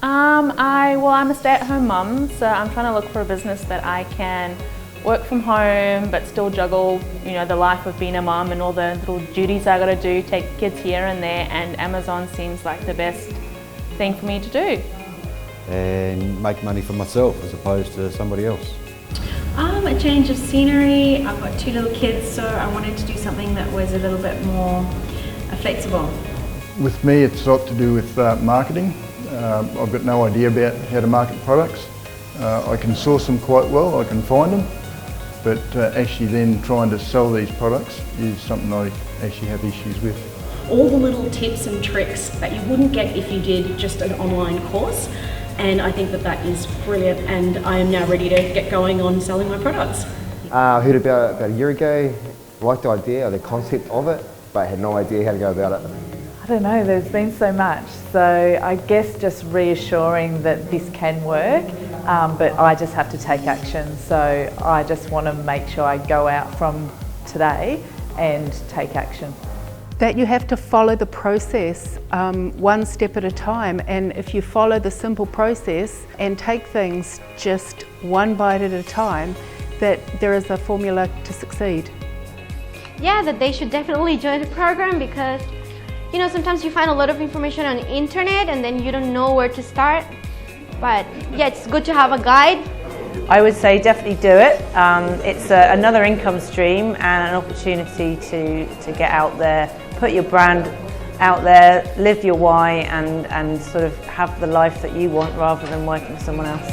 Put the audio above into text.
I'm a stay-at-home mum, so I'm trying to look for a business that I can work from home but still juggle, the life of being a mum and all the little duties I got to do, take kids here and there, and Amazon seems like the best thing for me to do. And make money for myself as opposed to somebody else. A change of scenery. I've got 2 little kids, so I wanted to do something that was a little bit more flexible. With me, it's a lot to do with marketing. I've got no idea about how to market products. I can source them quite well, I can find them, but actually then trying to sell these products is something I actually have issues with. All the little tips and tricks that you wouldn't get if you did just an online course, and I think that is brilliant, and I am now ready to get going on selling my products. I heard about a year ago, liked the idea, the concept of it, but had no idea how to go about it. I don't know, there's been so much, so I guess just reassuring that this can work, but I just have to take action, so I just want to make sure I go out from today and take action. That you have to follow the process one step at a time, and if you follow the simple process and take things just one bite at a time, that there is a formula to succeed. Yeah, that they should definitely join the program because sometimes you find a lot of information on the internet and then you don't know where to start. But yeah, it's good to have a guide. I would say definitely do it. It's another income stream and an opportunity to get out there, put your brand out there, live your why and sort of have the life that you want rather than working for someone else.